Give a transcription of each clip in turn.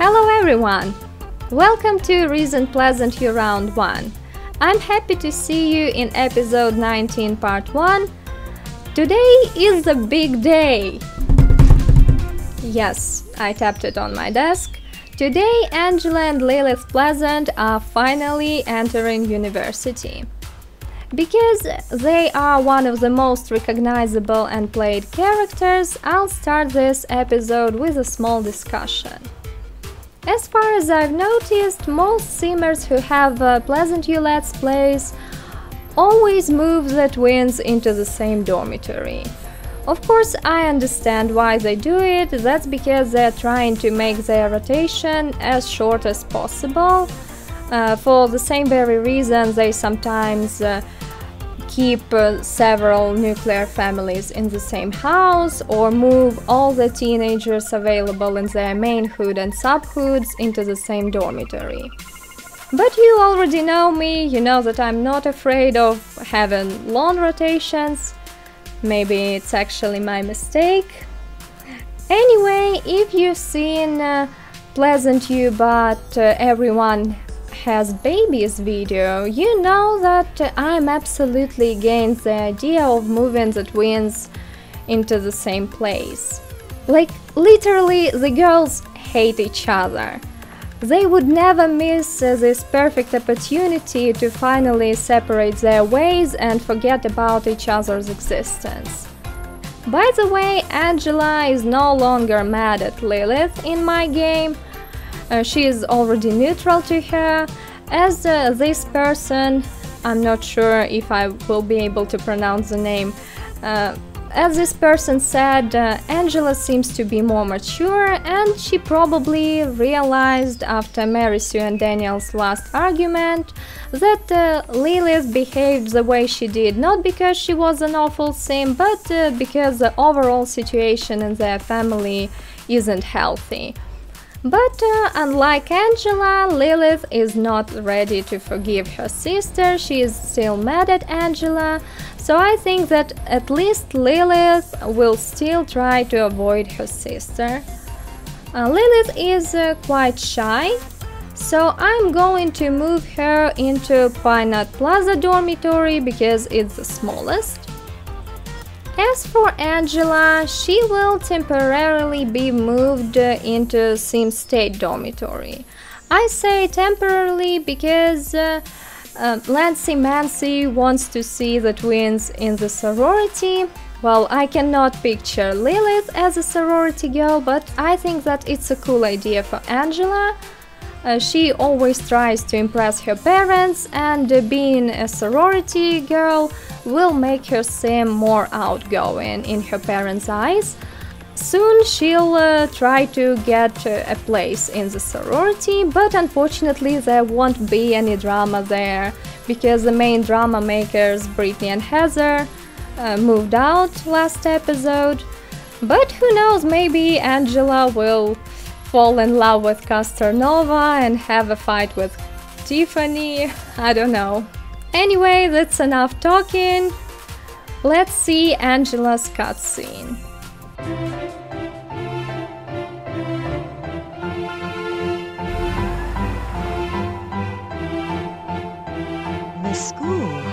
Hello everyone! Welcome to Reasoned Pleasantview Round 1. I'm happy to see you in episode 19 part 1. Today is a big day! Yes, I tapped it on my desk. Today Angela and Lilith Pleasant are finally entering university. Because they are one of the most recognizable and played characters, I'll start this episode with a small discussion. As far as I've noticed, most simmers who have Pleasantview Let's Plays always move the twins into the same dormitory. Of course, I understand why they do it. That's because they're trying to make their rotation as short as possible. For the same very reason, they sometimes keep several nuclear families in the same house, or move all the teenagers available in their main hood and subhoods into the same dormitory. But you already know me, you know that I'm not afraid of having long rotations. Maybe it's actually my mistake. Anyway, if you've seen Pleasantview but everyone has babies video, you know that I'm absolutely against the idea of moving the twins into the same place. Like, literally, the girls hate each other. They would never miss this perfect opportunity to finally separate their ways and forget about each other's existence. By the way, Angela is no longer mad at Lilith in my game. She is already neutral to her, as this person, I'm not sure if I will be able to pronounce the name, as this person said, Angela seems to be more mature, and she probably realized after Mary Sue and Daniel's last argument that Lilith behaved the way she did, not because she was an awful sim, but because the overall situation in their family isn't healthy. But unlike Angela, Lilith is not ready to forgive her sister. She is still mad at Angela, so I think that at least Lilith will still try to avoid her sister. Lilith is quite shy, so I'm going to move her into Pine Nut Plaza dormitory because it's the smallest. As for Angela, she will temporarily be moved into Sim State dormitory. I say temporarily because Lancy Mancy wants to see the twins in the sorority. Well, I cannot picture Lilith as a sorority girl, but I think that it's a cool idea for Angela. She always tries to impress her parents, and being a sorority girl will make her seem more outgoing in her parents' eyes. Soon she'll try to get a place in the sorority, but unfortunately there won't be any drama there, because the main drama makers, Brittany and Heather, moved out last episode. But who knows, maybe Angela will fall in love with Casternova and have a fight with Tiffany, I don't know. Anyway, that's enough talking. Let's see Angela's cutscene. The school.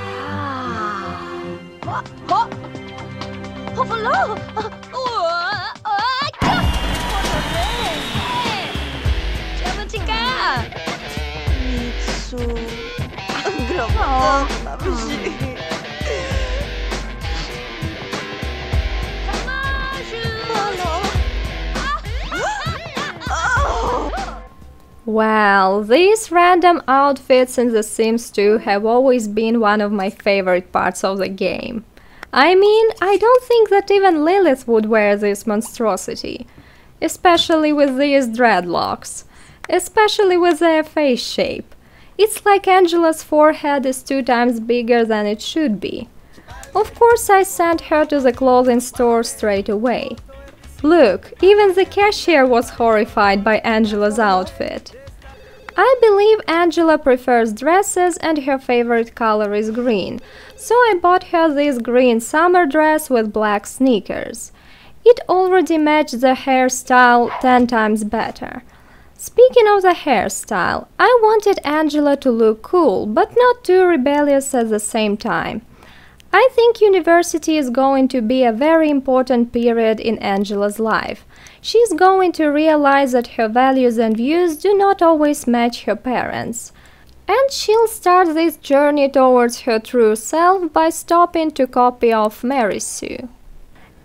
Well, these random outfits in The Sims 2 have always been one of my favorite parts of the game. I mean, I don't think that even Lilith would wear this monstrosity, especially with these dreadlocks, especially with their face shape. It's like Angela's forehead is 2 times bigger than it should be. Of course, I sent her to the clothing store straight away. Look, even the cashier was horrified by Angela's outfit. I believe Angela prefers dresses and her favorite color is green, so I bought her this green summer dress with black sneakers. It already matched the hairstyle 10 times better. Speaking of the hairstyle, I wanted Angela to look cool, but not too rebellious at the same time. I think university is going to be a very important period in Angela's life. She's going to realize that her values and views do not always match her parents. And she'll start this journey towards her true self by stopping to copy off Mary Sue.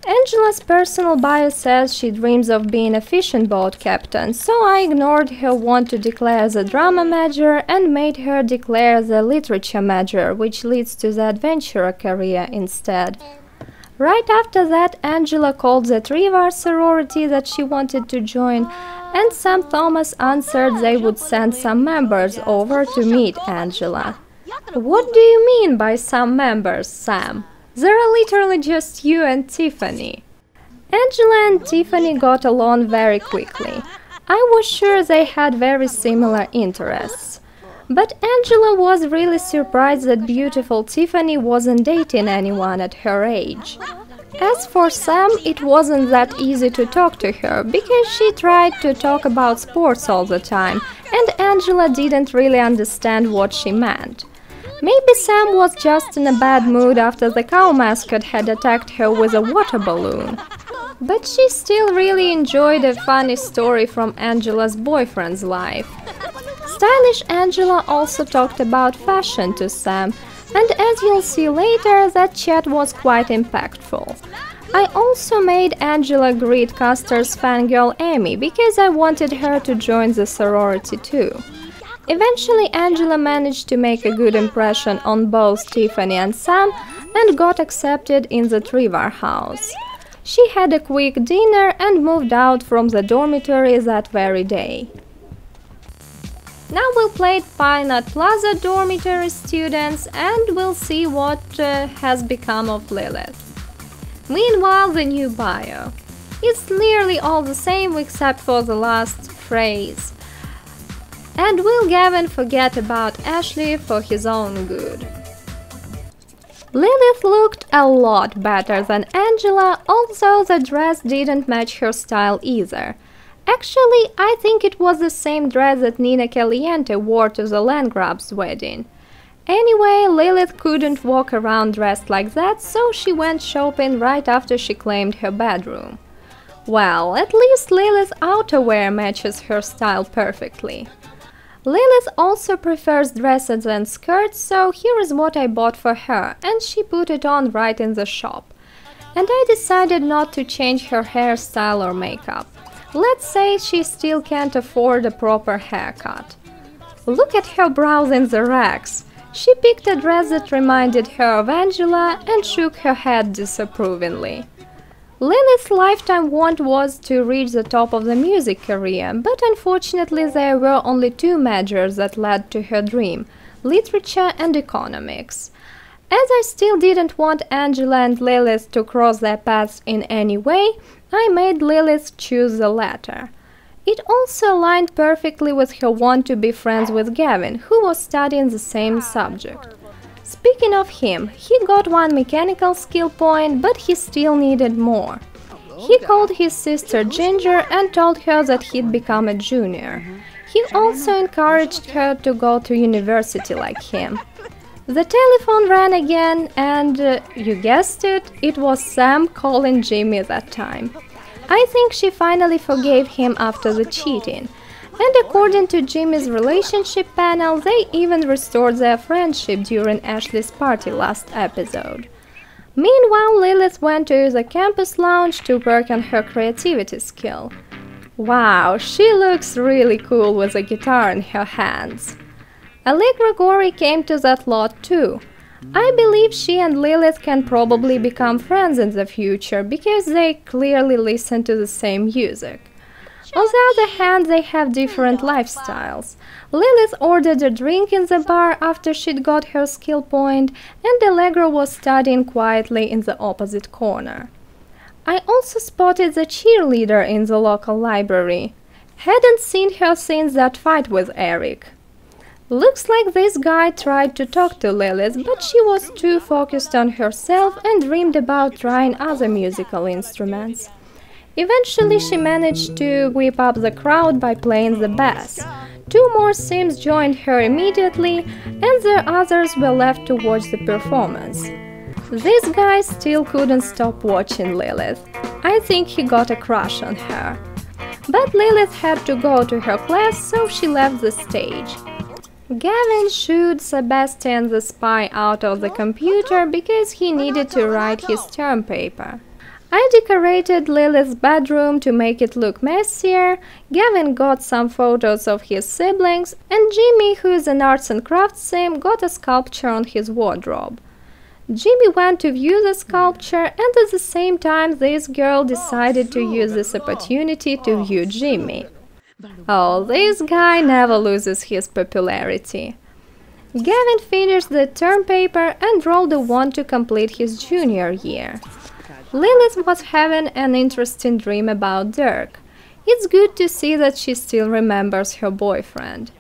Angela's personal bio says she dreams of being a fishing boat captain, so I ignored her want to declare the drama major and made her declare the literature major, which leads to the adventurer career instead. Right after that, Angela called the Trivar sorority that she wanted to join, and Sam Thomas answered they would send some members over to meet Angela. What do you mean by some members, Sam? There are literally just you and Tiffany. Angela and Tiffany got along very quickly. I was sure they had very similar interests. But Angela was really surprised that beautiful Tiffany wasn't dating anyone at her age. As for Sam, it wasn't that easy to talk to her, because she tried to talk about sports all the time, and Angela didn't really understand what she meant. Maybe Sam was just in a bad mood after the cow mascot had attacked her with a water balloon. But she still really enjoyed a funny story from Angela's boyfriend's life. Stylish Angela also talked about fashion to Sam, and as you'll see later, that chat was quite impactful. I also made Angela greet Custer's fangirl Amy because I wanted her to join the sorority too. Eventually, Angela managed to make a good impression on both Tiffany and Sam and got accepted in the Trivar house. She had a quick dinner and moved out from the dormitory that very day. Now we'll play Pinot Plaza dormitory students and we'll see what has become of Lilith. Meanwhile, the new bio. It's nearly all the same except for the last phrase. And will Gavin forget about Ashley for his own good? Lilith looked a lot better than Angela, although the dress didn't match her style either. Actually, I think it was the same dress that Nina Caliente wore to the Landgrab's wedding. Anyway, Lilith couldn't walk around dressed like that, so she went shopping right after she claimed her bedroom. Well, at least Lilith's outerwear matches her style perfectly. Lilith also prefers dresses and skirts, so here is what I bought for her, and she put it on right in the shop. And I decided not to change her hairstyle or makeup. Let's say she still can't afford a proper haircut. Look at her brows in the racks. She picked a dress that reminded her of Angela and shook her head disapprovingly. Lilith's lifetime want was to reach the top of the music career, but unfortunately there were only two majors that led to her dream: literature and economics. As I still didn't want Angela and Lilith to cross their paths in any way, I made Lilith choose the latter. It also aligned perfectly with her want to be friends with Gavin, who was studying the same subject. Speaking of him, he got one mechanical skill point, but he still needed more. He called his sister Ginger and told her that he'd become a junior. He also encouraged her to go to university like him. The telephone rang again and, you guessed it, it was Sam calling Jimmy that time. I think she finally forgave him after the cheating. And according to Jimmy's relationship panel, they even restored their friendship during Ashley's party last episode. Meanwhile, Lilith went to the campus lounge to work on her creativity skill. Wow, she looks really cool with a guitar in her hands. Allegra Gorey came to that lot too. I believe she and Lilith can probably become friends in the future because they clearly listen to the same music. On the other hand, they have different lifestyles. Lilith ordered a drink in the bar after she'd got her skill point, and Allegra was studying quietly in the opposite corner. I also spotted the cheerleader in the local library. Hadn't seen her since that fight with Eric. Looks like this guy tried to talk to Lilith, but she was too focused on herself and dreamed about trying other musical instruments. Eventually, she managed to whip up the crowd by playing the bass. 2 more Sims joined her immediately, and the others were left to watch the performance. This guy still couldn't stop watching Lilith. I think he got a crush on her. But Lilith had to go to her class, so she left the stage. Gavin shooed Sebastian the spy out of the computer because he needed to write his term paper. I decorated Lilith's bedroom to make it look messier. Gavin got some photos of his siblings, and Jimmy, who is an arts and crafts sim, got a sculpture on his wardrobe. Jimmy went to view the sculpture, and at the same time this girl decided to use this opportunity to view Jimmy. Oh, this guy never loses his popularity. Gavin finished the term paper and rolled a 1 to complete his junior year. Lilith was having an interesting dream about Dirk. It's good to see that she still remembers her boyfriend.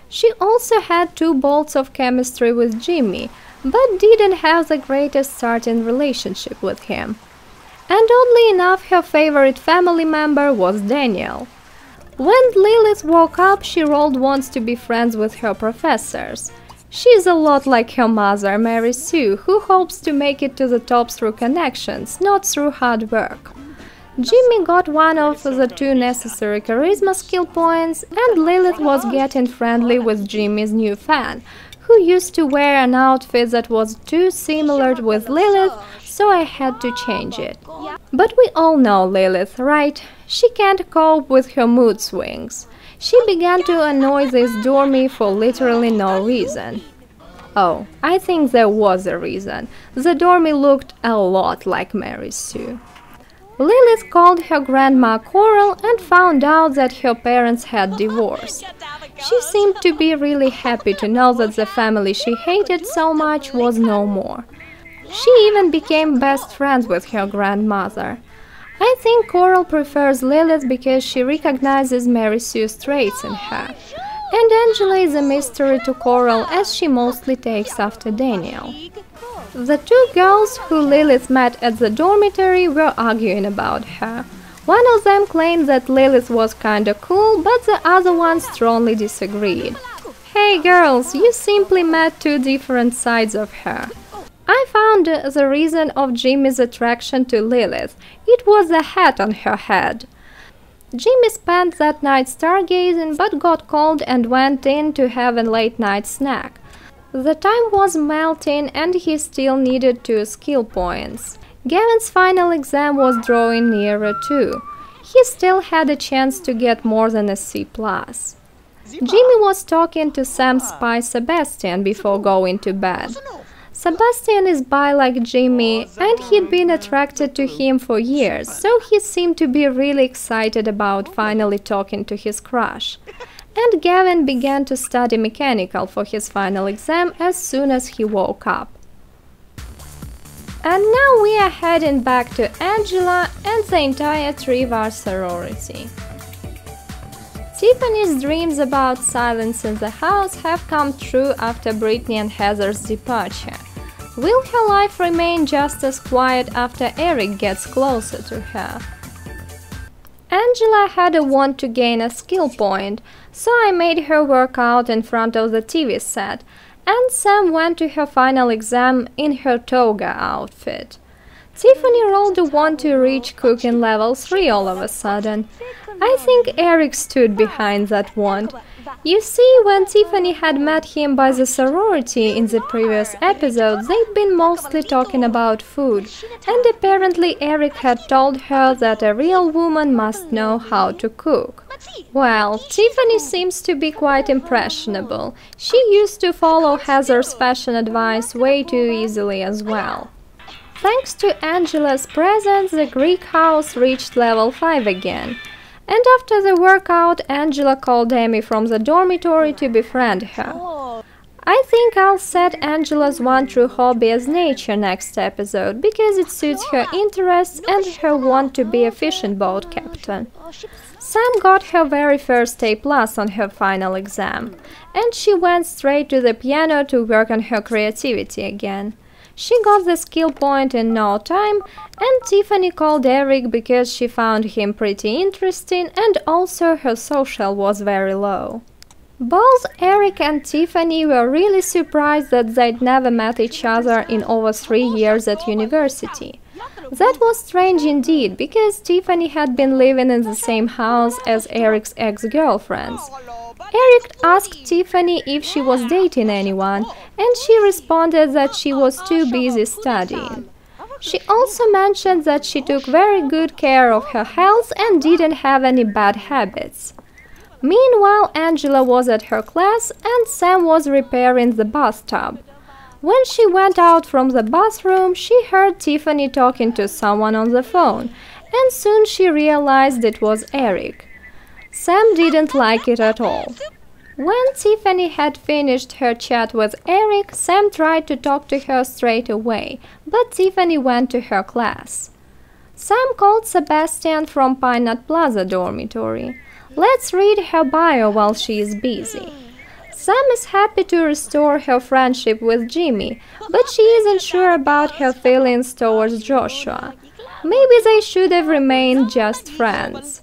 She also had 2 bolts of chemistry with Jimmy, but didn't have the greatest starting relationship with him. And oddly enough, her favorite family member was Daniel. When Lilith woke up, she rolled ones to be friends with her professors. She's a lot like her mother, Mary Sue, who hopes to make it to the top through connections, not through hard work. Jimmy got 1 of the 2 necessary charisma skill points, and Lilith was getting friendly with Jimmy's new fan, who used to wear an outfit that was too similar with Lilith, so I had to change it. But we all know Lilith, right? She can't cope with her mood swings. She began to annoy this dormie for literally no reason. Oh, I think there was a reason. The dormie looked a lot like Mary Sue. Lilith called her grandma Coral and found out that her parents had divorced. She seemed to be really happy to know that the family she hated so much was no more. She even became best friends with her grandmother. I think Coral prefers Lilith because she recognizes Mary Sue's traits in her. And Angela is a mystery to Coral as she mostly takes after Daniel. The 2 girls who Lilith met at the dormitory were arguing about her. One of them claimed that Lilith was kinda cool, but the other one strongly disagreed. Hey girls, you simply met 2 different sides of her. I found the reason of Jimmy's attraction to Lilith. It was the hat on her head. Jimmy spent that night stargazing but got cold and went in to have a late-night snack. The time was melting and he still needed 2 skill points. Gavin's final exam was drawing nearer too. He still had a chance to get more than a C+. Jimmy was talking to Sam's spy Sebastian before going to bed. Sebastian is bi like Jimmy, and he'd been attracted to him for years, so he seemed to be really excited about finally talking to his crush. And Gavin began to study mechanical for his final exam as soon as he woke up. And now we are heading back to Angela and the entire Trivar sorority. Tiffany's dreams about silence in the house have come true after Brittany and Heather's departure. Will her life remain just as quiet after Eric gets closer to her? Angela had a want to gain a skill point, so I made her work out in front of the TV set, and Sam went to her final exam in her toga outfit. Tiffany rolled a 1 to reach cooking level 3 all of a sudden. I think Eric stood behind that want. You see, when Tiffany had met him by the sorority in the previous episode, they'd been mostly talking about food, and apparently Eric had told her that a real woman must know how to cook. Well, Tiffany seems to be quite impressionable. She used to follow Heather's fashion advice way too easily as well. Thanks to Angela's presence, the Greek house reached level 5 again. And after the workout, Angela called Amy from the dormitory to befriend her. I think I'll set Angela's one true hobby as nature next episode, because it suits her interests and her want to be a fishing boat captain. Sam got her very first A+ on her final exam, and she went straight to the piano to work on her creativity again. She got the skill point in no time, and Tiffany called Eric because she found him pretty interesting and also her social was very low. Both Eric and Tiffany were really surprised that they'd never met each other in over 3 years at university. That was strange indeed, because Tiffany had been living in the same house as Eric's ex-girlfriends. Eric asked Tiffany if she was dating anyone, and she responded that she was too busy studying. She also mentioned that she took very good care of her health and didn't have any bad habits. Meanwhile, Angela was at her class and Sam was repairing the bathtub. When she went out from the bathroom, she heard Tiffany talking to someone on the phone, and soon she realized it was Eric. Sam didn't like it at all. When Tiffany had finished her chat with Eric, Sam tried to talk to her straight away, but Tiffany went to her class. Sam called Sebastian from Pine Nut Plaza dormitory. Let's read her bio while she is busy. Sam is happy to restore her friendship with Jimmy, but she isn't sure about her feelings towards Joshua. Maybe they should have remained just friends.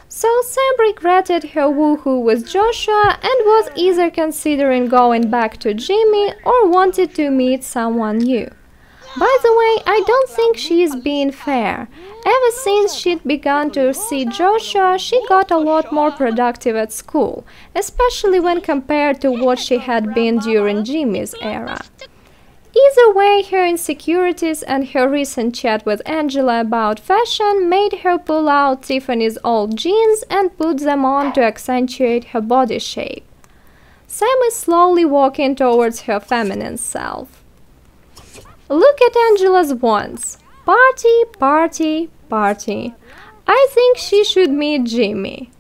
So Sam regretted her woohoo with Joshua and was either considering going back to Jimmy or wanted to meet someone new. By the way, I don't think she is being fair. Ever since she'd begun to see Joshua, she got a lot more productive at school, especially when compared to what she had been during Jimmy's era. Either way, her insecurities and her recent chat with Angela about fashion made her pull out Tiffany's old jeans and put them on to accentuate her body shape. Sam is slowly walking towards her feminine self. Look at Angela's wants. Party, party, party. I think she should meet Jimmy.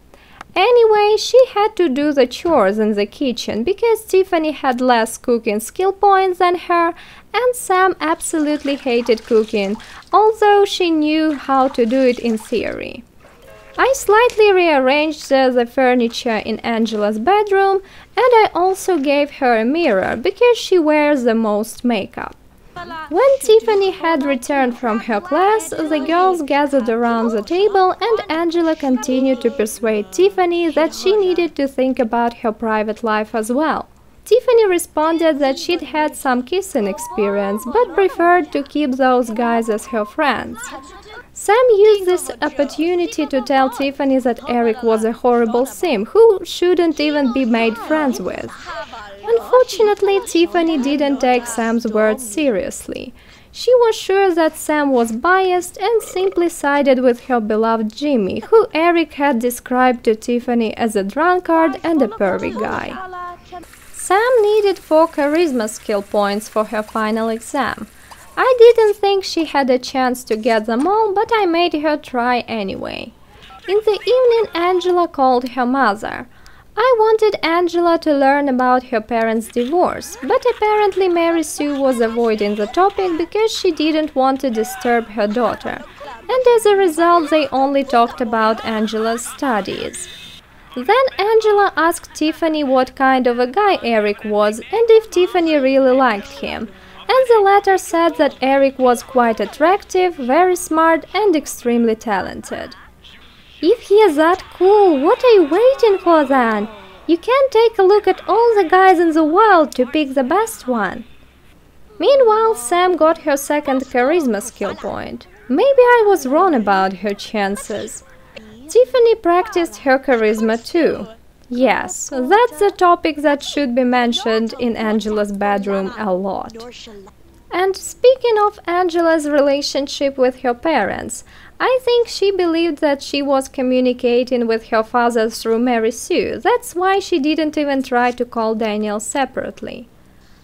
Anyway, she had to do the chores in the kitchen because Tiffany had less cooking skill points than her, and Sam absolutely hated cooking, although she knew how to do it in theory. I slightly rearranged the furniture in Angela's bedroom, and I also gave her a mirror because she wears the most makeup. When Tiffany had returned from her class, the girls gathered around the table and Angela continued to persuade Tiffany that she needed to think about her private life as well. Tiffany responded that she'd had some kissing experience but preferred to keep those guys as her friends. Sam used this opportunity to tell Tiffany that Eric was a horrible simp who shouldn't even be made friends with. Unfortunately, Tiffany didn't take Sam's words seriously. She was sure that Sam was biased and simply sided with her beloved Jimmy, who Eric had described to Tiffany as a drunkard and a pervy guy. Sam needed 4 charisma skill points for her final exam. I didn't think she had a chance to get them all, but I made her try anyway. In the evening, Angela called her mother. I wanted Angela to learn about her parents' divorce, but apparently Mary Sue was avoiding the topic because she didn't want to disturb her daughter, and as a result they only talked about Angela's studies. Then Angela asked Tiffany what kind of a guy Eric was and if Tiffany really liked him, and the latter said that Eric was quite attractive, very smart and extremely talented. If he is that cool, what are you waiting for then? You can't take a look at all the guys in the world to pick the best one. Meanwhile, Sam got her second charisma skill point. Maybe I was wrong about her chances. Tiffany practiced her charisma too. Yes, that's the topic that should be mentioned in Angela's bedroom a lot. And speaking of Angela's relationship with her parents, I think she believed that she was communicating with her father through Mary Sue. That's why she didn't even try to call Daniel separately.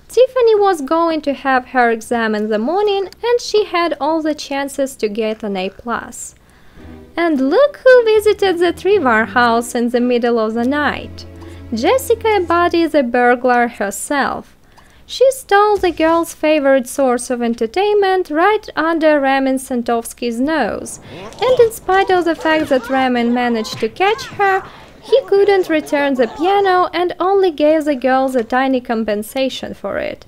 Tiffany was going to have her exam in the morning and she had all the chances to get an A+. And look who visited the Trevor house in the middle of the night. Jessica Abadi, the burglar herself. She stole the girl's favorite source of entertainment right under Ramin Santovsky's nose, and in spite of the fact that Ramin managed to catch her, he couldn't return the piano and only gave the girls a tiny compensation for it.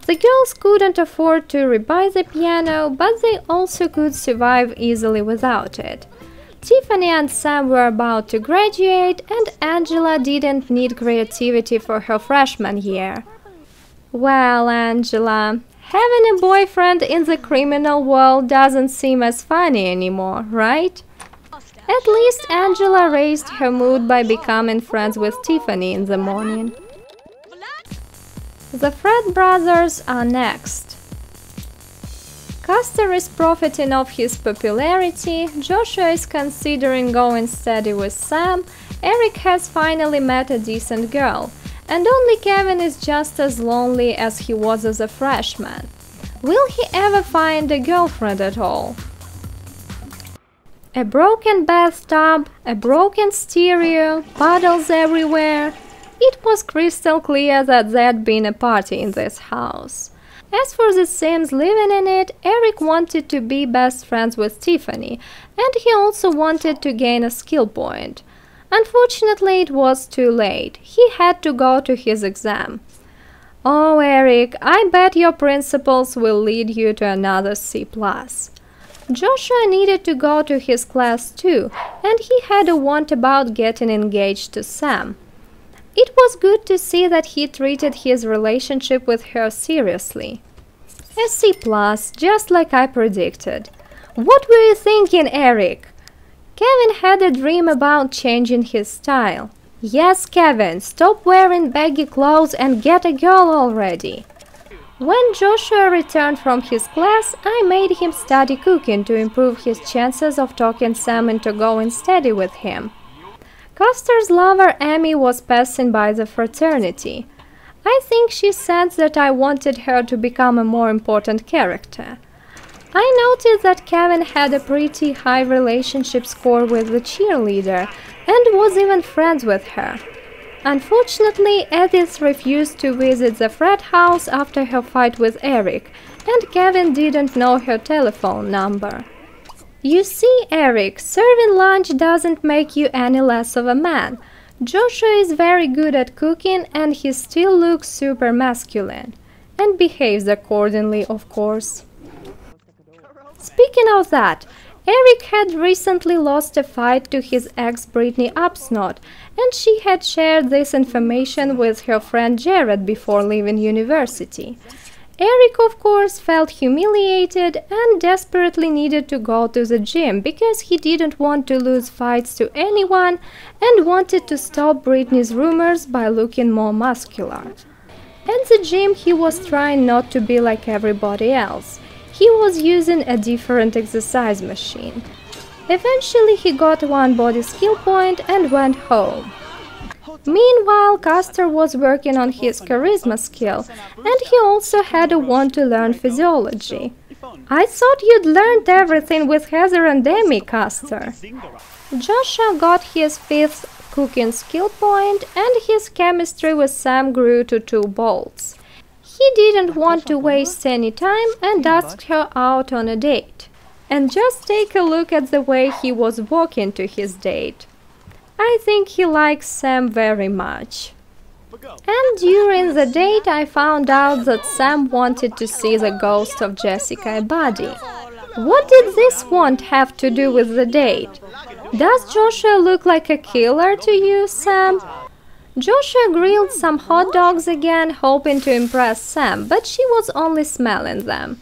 The girls couldn't afford to rebuy the piano, but they also could survive easily without it. Tiffany and Sam were about to graduate, and Angela didn't need creativity for her freshman year. Well, Angela, having a boyfriend in the criminal world doesn't seem as funny anymore, right? At least Angela raised her mood by becoming friends with Tiffany in the morning. The Fred brothers are next. Custer is profiting off his popularity, Joshua is considering going steady with Sam, Eric has finally met a decent girl, and only Kevin is just as lonely as he was as a freshman. Will he ever find a girlfriend at all? A broken bathtub, a broken stereo, puddles everywhere. It was crystal clear that there'd been a party in this house. As for the Sims living in it, Eric wanted to be best friends with Tiffany, and he also wanted to gain a skill point. Unfortunately, it was too late. He had to go to his exam. Oh, Eric, I bet your principles will lead you to another C+. Joshua needed to go to his class too, and he had a want about getting engaged to Sam. It was good to see that he treated his relationship with her seriously. A C+, just like I predicted. What were you thinking, Eric? Kevin had a dream about changing his style. Yes, Kevin, stop wearing baggy clothes and get a girl already. When Joshua returned from his class, I made him study cooking to improve his chances of talking Sam into going steady with him. Custer's lover Amy was passing by the fraternity. I think she sensed that I wanted her to become a more important character. I noticed that Kevin had a pretty high relationship score with the cheerleader and was even friends with her. Unfortunately, Edith refused to visit the frat house after her fight with Eric, and Kevin didn't know her telephone number. You see, Eric, serving lunch doesn't make you any less of a man. Joshua is very good at cooking and he still looks super masculine. And behaves accordingly, of course. Speaking of that, Eric had recently lost a fight to his ex Brittany Upsnot, and she had shared this information with her friend Jared before leaving university. Eric, of course, felt humiliated and desperately needed to go to the gym because he didn't want to lose fights to anyone and wanted to stop Brittany's rumors by looking more muscular. At the gym, he was trying not to be like everybody else. He was using a different exercise machine. Eventually, he got one body skill point and went home. Meanwhile, Custer was working on his charisma skill, and he also had a want to learn physiology. I thought you'd learned everything with Heather and Amy, Custer. Joshua got his 5th cooking skill point, and his chemistry with Sam grew to 2 bolts. He didn't want to waste any time and asked her out on a date. And just take a look at the way he was walking to his date. I think he likes Sam very much. And during the date I found out that Sam wanted to see the ghost of Jessica Abadi. What did this want have to do with the date? Does Joshua look like a killer to you, Sam? Joshua grilled some hot dogs again, hoping to impress Sam, but she was only smelling them.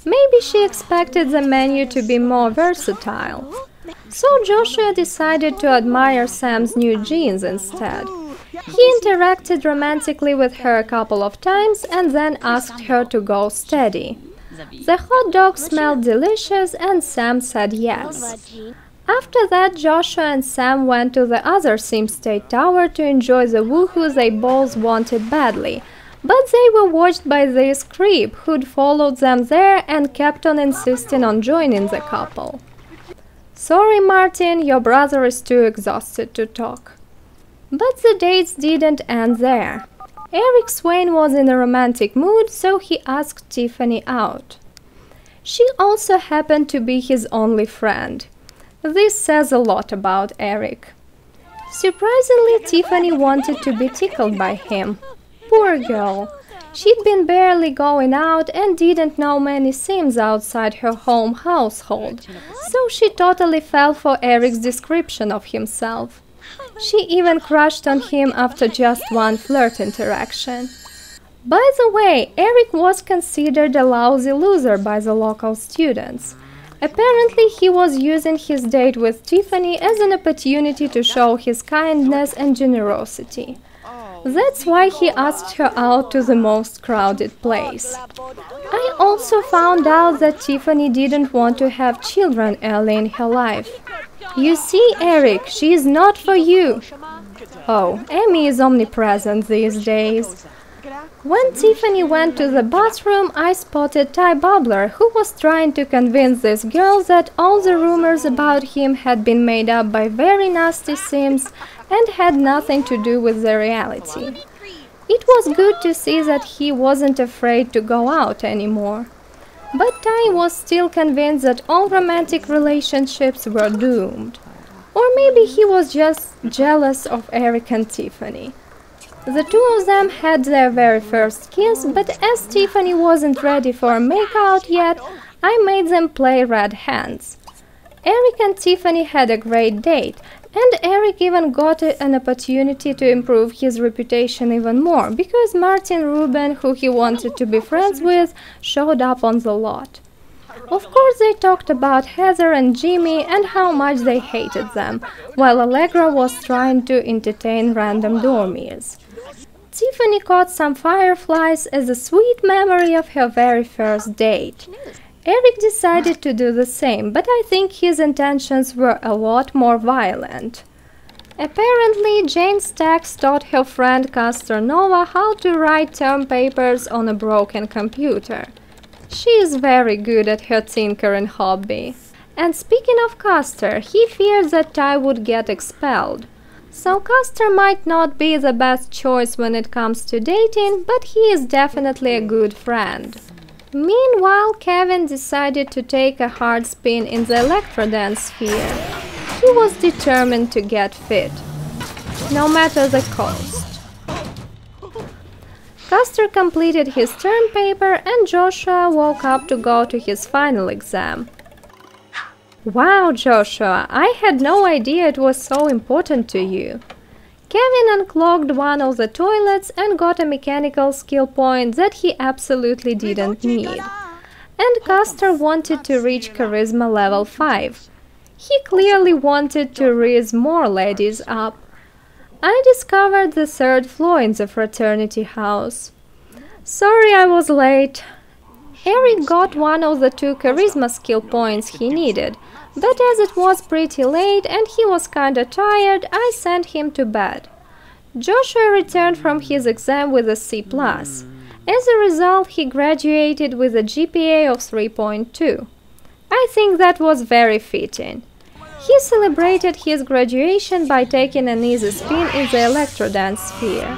Maybe she expected the menu to be more versatile. So Joshua decided to admire Sam's new jeans instead. He interacted romantically with her a couple of times and then asked her to go steady. The hot dog smelled delicious and Sam said yes. After that, Joshua and Sam went to the other Sim State Tower to enjoy the woohoo they both wanted badly, but they were watched by this creep who'd followed them there and kept on insisting on joining the couple. Sorry, Martin, your brother is too exhausted to talk. But the dates didn't end there. Eric Swain was in a romantic mood, so he asked Tiffany out. She also happened to be his only friend. This says a lot about Eric. Surprisingly, Tiffany wanted to be tickled by him. Poor girl. She'd been barely going out and didn't know many Sims outside her home household, so she totally fell for Eric's description of himself. She even crushed on him after just one flirt interaction. By the way, Eric was considered a lousy loser by the local students. Apparently, he was using his date with Tiffany as an opportunity to show his kindness and generosity. That's why he asked her out to the most crowded place. I also found out that Tiffany didn't want to have children early in her life. You see, Eric, she is not for you. Oh, Amy is omnipresent these days. When Tiffany went to the bathroom, I spotted Ty Bubbler, who was trying to convince this girl that all the rumors about him had been made up by very nasty Sims and had nothing to do with the reality. It was good to see that he wasn't afraid to go out anymore. But Ty was still convinced that all romantic relationships were doomed. Or maybe he was just jealous of Eric and Tiffany. The two of them had their very first kiss, but as Tiffany wasn't ready for a makeout yet, I made them play red hands. Eric and Tiffany had a great date, and Eric even got an opportunity to improve his reputation even more, because Martin Rubin, who he wanted to be friends with, showed up on the lot. Of course, they talked about Heather and Jimmy and how much they hated them, while Allegra was trying to entertain random dormies. Tiffany caught some fireflies as a sweet memory of her very first date. Eric decided to do the same, but I think his intentions were a lot more violent. Apparently, Jane Stacks taught her friend Castor Nova how to write term papers on a broken computer. She is very good at her tinkering hobby. And speaking of Castor, he feared that Ty would get expelled. So Castor might not be the best choice when it comes to dating, but he is definitely a good friend. Meanwhile, Kevin decided to take a hard spin in the electrodance sphere. He was determined to get fit, no matter the cost. Castor completed his term paper and Joshua woke up to go to his final exam. Wow, Joshua, I had no idea it was so important to you. Kevin unclogged one of the toilets and got a mechanical skill point that he absolutely didn't need. And Castor wanted to reach Charisma level 5. He clearly wanted to raise more ladies up. I discovered the third floor in the fraternity house. Sorry I was late. Eric got one of the 2 Charisma skill points he needed, but as it was pretty late and he was kinda tired, I sent him to bed. Joshua returned from his exam with a C+. As a result, he graduated with a GPA of 3.2. I think that was very fitting. He celebrated his graduation by taking an easy spin in the electrodance sphere.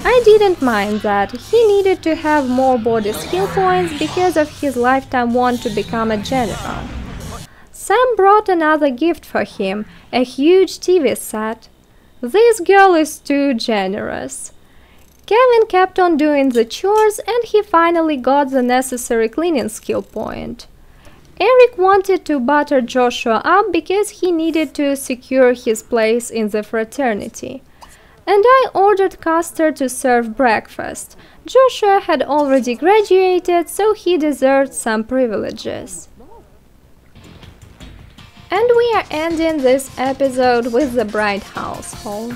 I didn't mind that. He needed to have more body skill points because of his lifetime want to become a general. Sam brought another gift for him, a huge TV set. This girl is too generous. Kevin kept on doing the chores and he finally got the necessary cleaning skill point. Eric wanted to butter Joshua up because he needed to secure his place in the fraternity. And I ordered Castor to serve breakfast. Joshua had already graduated, so he deserved some privileges. And we are ending this episode with the Bright household.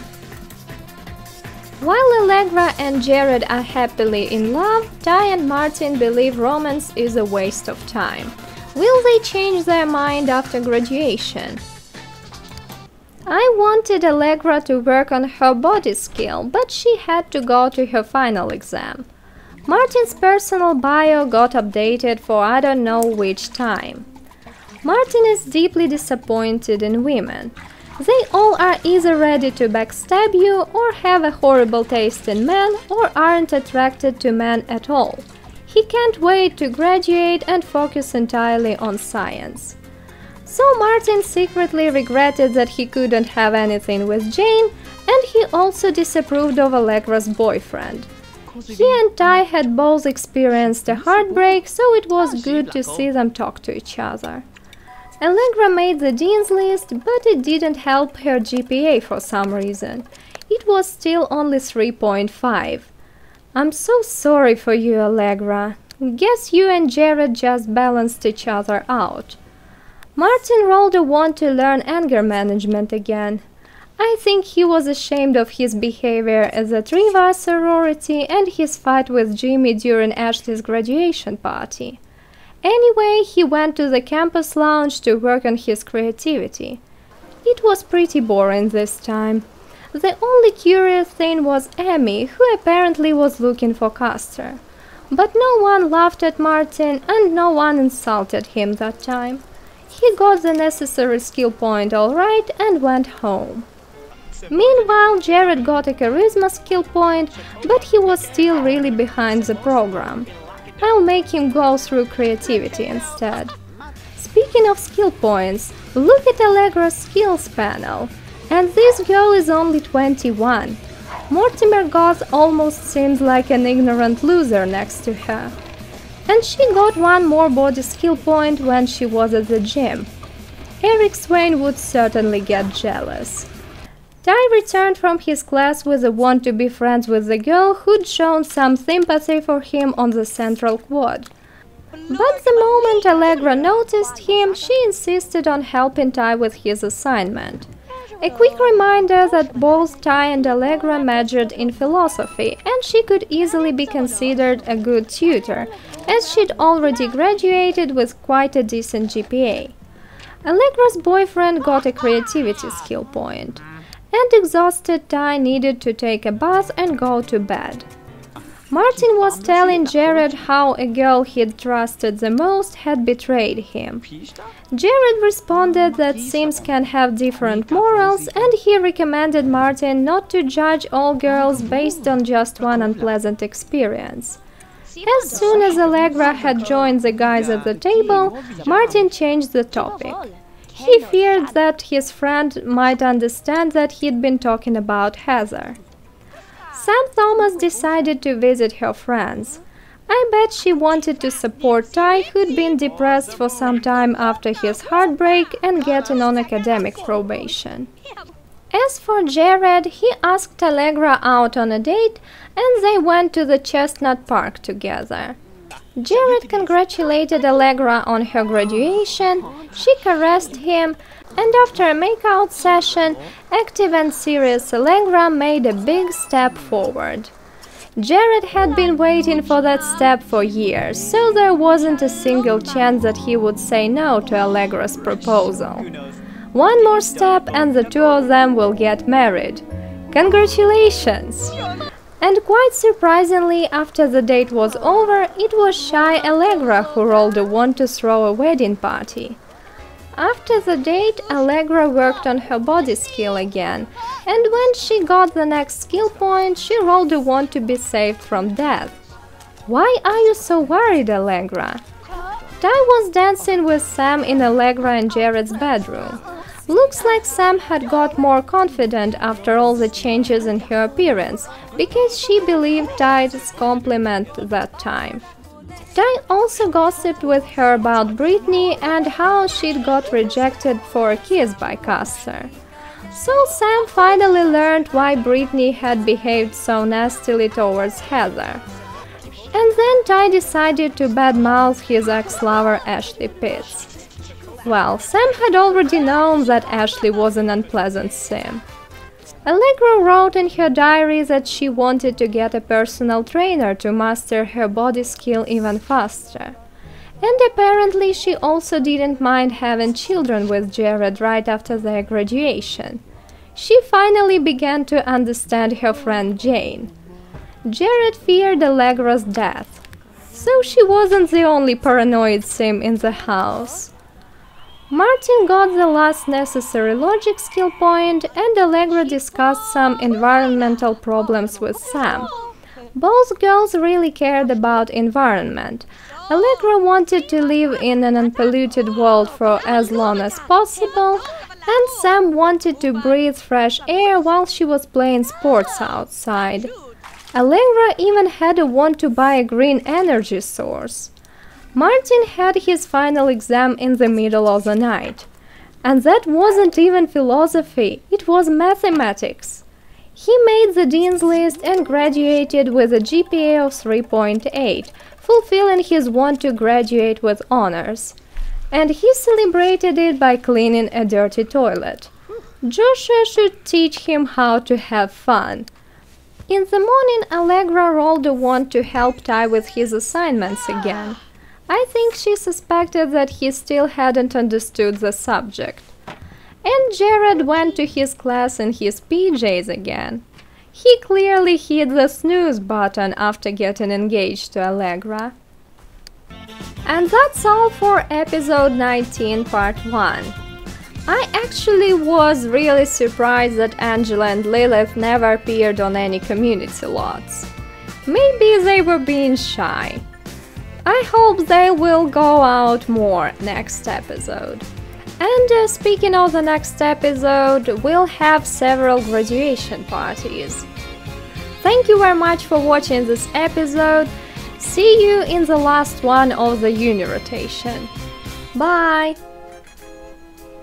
While Allegra and Jared are happily in love, Ty and Martin believe romance is a waste of time. Will they change their mind after graduation? I wanted Allegra to work on her body skill, but she had to go to her final exam. Martin's personal bio got updated for I don't know which time. Martin is deeply disappointed in women. They all are either ready to backstab you, or have a horrible taste in men, or aren't attracted to men at all. He can't wait to graduate and focus entirely on science. So Martin secretly regretted that he couldn't have anything with Jane, and he also disapproved of Allegra's boyfriend. He and Ty had both experienced a heartbreak, so it was good to see them talk to each other. Allegra made the dean's list, but it didn't help her GPA for some reason. It was still only 3.5. I'm so sorry for you, Allegra. Guess you and Jared just balanced each other out. Martin rolled a 1 to learn anger management again. I think he was ashamed of his behavior at the Triva sorority and his fight with Jimmy during Ashley's graduation party. Anyway, he went to the campus lounge to work on his creativity. It was pretty boring this time. The only curious thing was Amy, who apparently was looking for Custer. But no one laughed at Martin and no one insulted him that time. He got the necessary skill point all right and went home. Meanwhile, Jared got a charisma skill point, but he was still really behind the program. I'll make him go through creativity instead. Speaking of skill points, look at Allegra's skills panel. And this girl is only 21. Mortimer Goth almost seems like an ignorant loser next to her. And she got one more body skill point when she was at the gym. Eric Swain would certainly get jealous. Ty returned from his class with a want to be friends with the girl who'd shown some sympathy for him on the central quad. But the moment Allegra noticed him, she insisted on helping Ty with his assignment. A quick reminder that both Ty and Allegra majored in philosophy, and she could easily be considered a good tutor, as she'd already graduated with quite a decent GPA. Allegra's boyfriend got a creativity skill point, and exhausted Ty needed to take a bath and go to bed. Martin was telling Jared how a girl he'd trusted the most had betrayed him. Jared responded that Sims can have different morals, and he recommended Martin not to judge all girls based on just one unpleasant experience. As soon as Allegra had joined the guys at the table, Martin changed the topic. He feared that his friend might understand that he'd been talking about Heather. Sam Thomas decided to visit her friends. I bet she wanted to support Ty, who'd been depressed for some time after his heartbreak and getting on academic probation. As for Jared, he asked Allegra out on a date, and they went to the Chestnut Park together. Jared congratulated Allegra on her graduation, she caressed him, and after a makeout session, active and serious Allegra made a big step forward. Jared had been waiting for that step for years, so there wasn't a single chance that he would say no to Allegra's proposal. One more step and the two of them will get married. Congratulations! And quite surprisingly, after the date was over, it was shy Allegra who rolled a wand to throw a wedding party. After the date, Allegra worked on her body skill again, and when she got the next skill point, she rolled a wand to be saved from death. Why are you so worried, Allegra? Ty was dancing with Sam in Allegra and Jared's bedroom. Looks like Sam had got more confident after all the changes in her appearance, because she believed Ty's compliment that time. Ty also gossiped with her about Brittany and how she'd got rejected for a kiss by Custer. So Sam finally learned why Brittany had behaved so nastily towards Heather. And then Ty decided to badmouth his ex-lover Ashley Pitts. Well, Sam had already known that Ashley was an unpleasant sim. Allegra wrote in her diary that she wanted to get a personal trainer to master her body skill even faster. And apparently she also didn't mind having children with Jared right after their graduation. She finally began to understand her friend Jane. Jared feared Allegra's death, so she wasn't the only paranoid sim in the house. Martin got the last necessary logic skill point, and Allegra discussed some environmental problems with Sam. Both girls really cared about environment. Allegra wanted to live in an unpolluted world for as long as possible, and Sam wanted to breathe fresh air while she was playing sports outside. Allegra even had a want to buy a green energy source. Martin had his final exam in the middle of the night. And that wasn't even philosophy, it was mathematics. He made the dean's list and graduated with a GPA of 3.8, fulfilling his want to graduate with honors. And he celebrated it by cleaning a dirty toilet. Joshua should teach him how to have fun. In the morning, Allegra rolled a wand to help Ty with his assignments again. I think she suspected that he still hadn't understood the subject. And Jared went to his class in his PJs again. He clearly hit the snooze button after getting engaged to Allegra. And that's all for episode 19, part 1. I actually was really surprised that Angela and Lilith never appeared on any community lots. Maybe they were being shy. I hope they will go out more next episode. And speaking of the next episode, we'll have several graduation parties. Thank you very much for watching this episode. See you in the last one of the uni rotation. Bye!